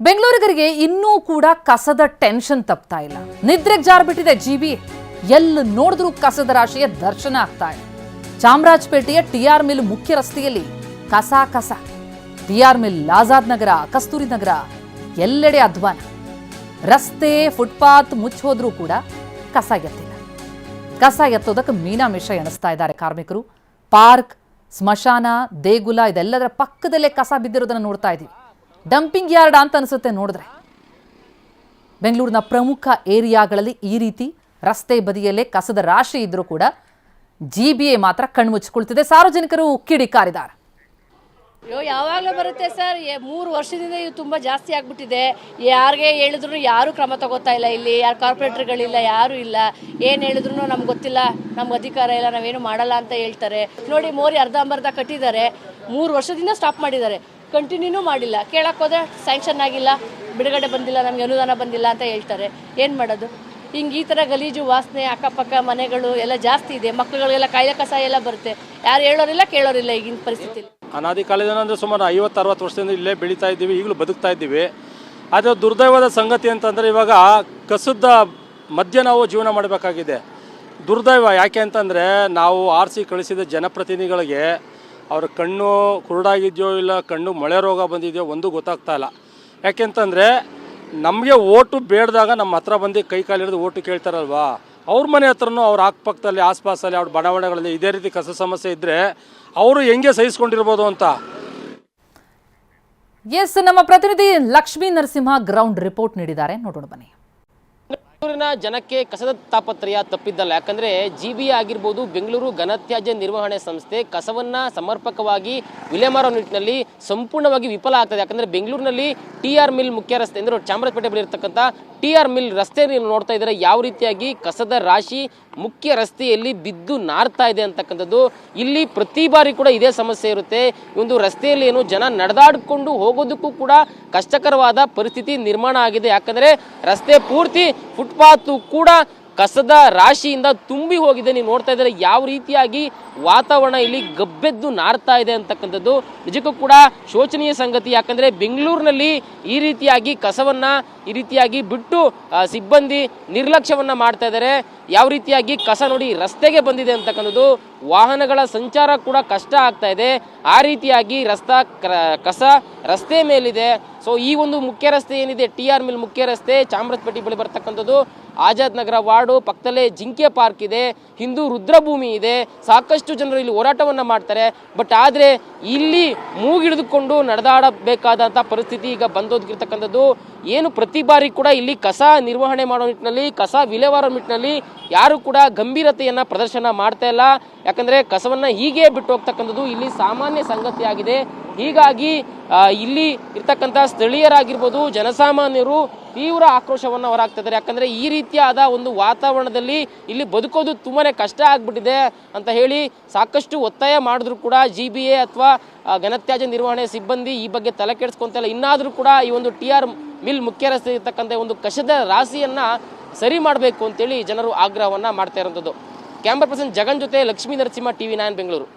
ಬೆಂಗಳೂರಿಗರಿಗೆ ಇನ್ನೂ ಕೂಡ ಕಸದ ಟೆನ್ಷನ್ ತಪ್ತಾ ಇಲ್ಲ. ನಿದ್ರೆಗೆ ಜಾರ್ಬಿಟ್ಟಿದೆ ಜಿಬಿ. ಎಲ್ಲಿ ನೋಡಿದ್ರೂ ಕಸದ ರಾಶಿಯ ದರ್ಶನ ಆಗ್ತಾ ಇದೆ. ಚಾಮರಾಜಪೇಟೆಯ ಟಿಆರ್ ಮಿಲ್ ಮುಖ್ಯ ರಸ್ತೆಯಲ್ಲಿ ಕಸ. ಟಿಆರ್ ಮಿಲ್, ಆಜಾದ್ ನಗರ, ಕಸ್ತೂರಿ ನಗರ ಎಲ್ಲೆಡೆ ಅಧ್ವಾನ. ರಸ್ತೆ, ಫುಟ್ಪಾತ್ ಮುಚ್ಚೋದ್ರೂ ಕೂಡ ಕಸ ಎತ್ತಿಲ್ಲ. ಕಸ ಎತ್ತೋದಕ್ಕೆ ಮೀನಾಮೇಷ ಎಣಿಸ್ತಾ ಇದ್ದಾರೆ ಕಾರ್ಮಿಕರು. ಪಾರ್ಕ್, ಸ್ಮಶಾನ, ದೇಗುಲ ಇದೆಲ್ಲದರ ಪಕ್ಕದಲ್ಲೇ ಕಸ ಬಿದ್ದಿರೋದನ್ನ ನೋಡ್ತಾ ಇದ್ದೀವಿ. ಡಂಪಿಂಗ್ ಯಾರ್ಡ್ ಅಂತ ಅನಿಸುತ್ತೆ ನೋಡಿದ್ರೆ. ಬೆಂಗಳೂರಿನ ಪ್ರಮುಖ ಏರಿಯಾಗಳಲ್ಲಿ ಈ ರೀತಿ ರಸ್ತೆ ಬದಿಯಲ್ಲೇ ಕಸದ ರಾಶಿ ಇದ್ರೂ ಕೂಡ ಜಿಬಿಎ ಮಾತ್ರ ಕಣ್ಮುಚ್ಚಿಕೊಳ್ತಿದೆ. ಸಾರ್ವಜನಿಕರು ಕಿಡಿಕಾರಿದ್ದಾರೆ. ಯಾವಾಗಲೂ ಬರುತ್ತೆ ಸರ್. 3 ವರ್ಷದಿಂದ ಇದು ತುಂಬ ಜಾಸ್ತಿ ಆಗ್ಬಿಟ್ಟಿದೆ. ಯಾರಿಗೆ ಹೇಳಿದ್ರು ಯಾರು ಕ್ರಮ ತಗೋತಾ ಇಲ್ಲ. ಇಲ್ಲಿ ಯಾರು ಕಾರ್ಪೊರೇಟರ್ಗಳಿಲ್ಲ, ಯಾರು ಇಲ್ಲ. ಏನು ಹೇಳಿದ್ರು ನಮ್ಗೆ ಗೊತ್ತಿಲ್ಲ, ನಮ್ಗೆ ಅಧಿಕಾರ ಇಲ್ಲ, ನಾವೇನು ಮಾಡಲ್ಲ ಅಂತ ಹೇಳ್ತಾರೆ. ನೋಡಿ, ಮೋರಿ ಅರ್ಧಂಬರ್ಧ ಕಟ್ಟಿದ್ದಾರೆ. 3 ವರ್ಷದಿಂದ ಸ್ಟಾಪ್ ಮಾಡಿದ್ದಾರೆ, ಕಂಟಿನ್ಯೂನೂ ಮಾಡಿಲ್ಲ. ಕೇಳಕ್ಕೆ ಹೋದ್ರೆ ಸ್ಯಾಂಕ್ಷನ್ ಆಗಿಲ್ಲ, ಬಿಡುಗಡೆ ಬಂದಿಲ್ಲ, ನಮಗೆ ಅನುದಾನ ಬಂದಿಲ್ಲ ಅಂತ ಹೇಳ್ತಾರೆ. ಏನು ಮಾಡೋದು? ಹಿಂಗೆ ಈ ಥರ ಗಲೀಜು ವಾಸನೆ, ಅಕ್ಕಪಕ್ಕ ಮನೆಗಳು ಎಲ್ಲ ಜಾಸ್ತಿ ಇದೆ. ಮಕ್ಕಳುಗಳಿಗೆಲ್ಲ ಕಾಯಿಲೆ ಕಸ ಎಲ್ಲ ಬರುತ್ತೆ. ಯಾರು ಹೇಳೋರಿಲ್ಲ, ಕೇಳೋರಿಲ್ಲ ಈಗಿನ ಪರಿಸ್ಥಿತಿ. ಅನಾದಿ ಕಾಲದಿಂದ ಅಂದರೆ ಸುಮಾರು 50-60 ವರ್ಷದಿಂದ ಇಲ್ಲೇ ಬೆಳೀತಾ ಇದ್ದೀವಿ, ಈಗಲೂ ಬದುಕ್ತಾ ಇದ್ದೀವಿ. ಆದರೆ ದುರ್ದೈವದ ಸಂಗತಿ ಅಂತಂದರೆ ಇವಾಗ ಕಸದ ಮಧ್ಯೆ ನಾವು ಜೀವನ ಮಾಡಬೇಕಾಗಿದೆ. ದುರ್ದೈವ ಯಾಕೆ ಅಂತಂದರೆ ನಾವು ಆರಿಸಿ ಕಳಿಸಿದ ಜನಪ್ರತಿನಿಧಿಗಳಿಗೆ ಅವ್ರ ಕಣ್ಣು ಕುರುಡಾಗಿದೆಯೋ ಇಲ್ಲ ಕಣ್ಣು ಮೊಳೆ ರೋಗ ಬಂದಿದೆಯೋ ಒಂದು ಗೊತ್ತಾಗ್ತಾ ಇಲ್ಲ. ಯಾಕೆಂತಂದರೆ ನಮಗೆ ಓಟು ಬೇಡ್ದಾಗ ನಮ್ಮ ಹತ್ರ ಬಂದು ಕೈ ಕಾಲು ಹಿಡಿದು ಓಟು ಕೇಳ್ತಾರಲ್ವಾ, ಅವ್ರ ಮನೆ ಹತ್ರನೂ ಅವ್ರ ಅಕ್ಕಪಕ್ಕದಲ್ಲಿ ಆಸ್ಪಾಸಲ್ಲಿ ಅವ್ರ ಬಡಾವಣೆಗಳಲ್ಲಿ ಇದೇ ರೀತಿ ಕಸ ಸಮಸ್ಯೆ ಇದ್ದರೆ ಅವರು ಹೆಂಗೆ ಸಹಿಸ್ಕೊಂಡಿರ್ಬೋದು ಅಂತ. ಎಸ್, ನಮ್ಮ ಪ್ರತಿನಿಧಿ ಲಕ್ಷ್ಮೀ ನರಸಿಂಹ ಗ್ರೌಂಡ್ ರಿಪೋರ್ಟ್ ನೀಡಿದ್ದಾರೆ, ನೋಡೋಣ ಬನ್ನಿ. ಬೆಂಗಳೂರಿನ ಜನಕ್ಕೆ ಕಸದ ತಾಪತ್ರಯ ತಪ್ಪಿದ್ದಲ್ಲ. ಯಾಕಂದರೆ ಜಿಬಿ ಆಗಿರ್ಬೋದು, ಬೆಂಗಳೂರು ಘನತ್ಯಾಜ್ಯ ನಿರ್ವಹಣೆ ಸಂಸ್ಥೆ ಕಸವನ್ನು ಸಮರ್ಪಕವಾಗಿ ವಿಲೆ ಮಾರೋ ನಿಟ್ಟಿನಲ್ಲಿ ಸಂಪೂರ್ಣವಾಗಿ ವಿಫಲ ಆಗ್ತದೆ. ಯಾಕಂದರೆ ಬೆಂಗಳೂರಿನಲ್ಲಿ ಟಿಆರ್ ಮಿಲ್ ಮುಖ್ಯ ರಸ್ತೆ ಅಂದರೆ ಚಾಮರಾಜಪೇಟೆ ಬಳಿ ಇರತಕ್ಕಂಥ ಟಿಆರ್ ಮಿಲ್ ರಸ್ತೆ ನೀವು ನೋಡ್ತಾ ಇದ್ದಾರೆ ಯಾವ ರೀತಿಯಾಗಿ ಕಸದ ರಾಶಿ ಮುಖ್ಯ ರಸ್ತೆಯಲ್ಲಿ ಬಿದ್ದು ನಾರ್ತಾ ಇದೆ ಅಂತಕ್ಕಂಥದ್ದು. ಇಲ್ಲಿ ಪ್ರತಿ ಬಾರಿ ಕೂಡ ಇದೇ ಸಮಸ್ಯೆ ಇರುತ್ತೆ. ಈ ಒಂದು ರಸ್ತೆಯಲ್ಲಿ ಏನು ಜನ ನಡೆದಾಡಿಕೊಂಡು ಹೋಗೋದಕ್ಕೂ ಕೂಡ ಕಷ್ಟಕರವಾದ ಪರಿಸ್ಥಿತಿ ನಿರ್ಮಾಣ ಆಗಿದೆ. ಯಾಕಂದರೆ ರಸ್ತೆ ಪೂರ್ತಿ ಫುಟ್ಪಾತ್ ಕೂಡ ಕಸದ ರಾಶಿಯಿಂದ ತುಂಬಿ ಹೋಗಿದೆ. ನೀವು ನೋಡ್ತಾ ಇದ್ದಾರೆ ಯಾವ ರೀತಿಯಾಗಿ ವಾತಾವರಣ ಇಲ್ಲಿ ಗಬ್ಬೆದ್ದು ನಾರ್ತಾ ಇದೆ ಅಂತಕ್ಕಂಥದ್ದು ನಿಜಕ್ಕೂ ಕೂಡ ಶೋಚನೀಯ ಸಂಗತಿ. ಯಾಕಂದರೆ ಬೆಂಗಳೂರಿನಲ್ಲಿ ಈ ರೀತಿಯಾಗಿ ಕಸವನ್ನು ಈ ರೀತಿಯಾಗಿ ಬಿಟ್ಟು ಸಿಬ್ಬಂದಿ ನಿರ್ಲಕ್ಷ್ಯವನ್ನು ಮಾಡ್ತಾ ಇದ್ದಾರೆ. ಯಾವ ರೀತಿಯಾಗಿ ಕಸ ನೋಡಿ ರಸ್ತೆಗೆ ಬಂದಿದೆ ಅಂತಕ್ಕಂಥದ್ದು, ವಾಹನಗಳ ಸಂಚಾರ ಕೂಡ ಕಷ್ಟ ಆಗ್ತಾ ಇದೆ. ಆ ರೀತಿಯಾಗಿ ಕಸ ರಸ್ತೆ ಮೇಲಿದೆ. ಸೊ ಈ ಒಂದು ಮುಖ್ಯ ರಸ್ತೆ ಏನಿದೆ ಟಿಆರ್ ಮಿಲ್ ಮುಖ್ಯ ರಸ್ತೆ ಚಾಮರಾಜಪೇಟೆ ಬಳಿ ಬರ್ತಕ್ಕಂಥದ್ದು, ಆಜಾದ್ ನಗರ ವಾರ್ಡು ಪಕ್ಕದಲ್ಲೇ ಜಿಂಕೆ ಪಾರ್ಕ್ ಇದೆ, ಹಿಂದೂ ರುದ್ರಭೂಮಿ ಇದೆ. ಸಾಕಷ್ಟು ಜನರು ಇಲ್ಲಿ ಹೋರಾಟವನ್ನು ಮಾಡ್ತಾರೆ. ಬಟ್ ಆದರೆ ಇಲ್ಲಿ ಮೂಗಿಡಿದುಕೊಂಡು ನಡೆದಾಡಬೇಕಾದಂಥ ಪರಿಸ್ಥಿತಿ ಈಗ ಬಂದೋಗಿರ್ತಕ್ಕಂಥದ್ದು. ಏನು ಪ್ರತಿ ಬಾರಿ ಕೂಡ ಇಲ್ಲಿ ಕಸ ನಿರ್ವಹಣೆ ಮಾಡೋ ನಿಟ್ಟಿನಲ್ಲಿ, ಕಸ ವಿಲೇವಾರೋ ನಿಟ್ಟಿನಲ್ಲಿ ಯಾರು ಕೂಡ ಗಂಭೀರತೆಯನ್ನು ಪ್ರದರ್ಶನ ಮಾಡ್ತಾ ಇಲ್ಲ. ಯಾಕಂದರೆ ಕಸವನ್ನು ಹೀಗೆ ಬಿಟ್ಟು ಹೋಗ್ತಕ್ಕಂಥದ್ದು ಇಲ್ಲಿ ಸಾಮಾನ್ಯ ಸಂಗತಿಯಾಗಿದೆ. ಹೀಗಾಗಿ ಇಲ್ಲಿ ಇರ್ತಕ್ಕಂಥ ಸ್ಥಳೀಯರಾಗಿರ್ಬೋದು, ಜನಸಾಮಾನ್ಯರು ತೀವ್ರ ಆಕ್ರೋಶವನ್ನು ಹೊರಹಾಕ್ತಿದ್ದಾರೆ. ಯಾಕಂದರೆ ಈ ರೀತಿಯಾದ ಒಂದು ವಾತಾವರಣದಲ್ಲಿ ಇಲ್ಲಿ ಬದುಕೋದು ತುಂಬಾ ಕಷ್ಟ ಆಗ್ಬಿಟ್ಟಿದೆ ಅಂತ ಹೇಳಿ ಸಾಕಷ್ಟು ಒತ್ತಾಯ ಮಾಡಿದ್ರು ಕೂಡ ಜಿಬಿಎ ಅಥವಾ ಘನತ್ಯಾಜ್ಯ ನಿರ್ವಹಣೆ ಸಿಬ್ಬಂದಿ ಈ ಬಗ್ಗೆ ತಲೆ ಕೆಡಿಸ್ಕೊಂತಿಲ್ಲ. ಇನ್ನಾದರೂ ಕೂಡ ಈ ಒಂದು ಟಿಆರ್ ಮಿಲ್ ಮುಖ್ಯ ರಸ್ತೆ ಇರ್ತಕ್ಕಂಥ ಒಂದು ಕಸದ ರಾಶಿಯನ್ನು ಸರಿ ಮಾಡಬೇಕು ಅಂತೇಳಿ ಜನರು ಆಗ್ರಹವನ್ನು ಮಾಡ್ತಾ ಇರೋಂಥದ್ದು. ಕ್ಯಾಮ್ರಾ ಪರ್ಸನ್ ಜಗನ್ ಜೊತೆ ಲಕ್ಷ್ಮೀ ನರಸಿಂಹ, TV9 ಬೆಂಗಳೂರು.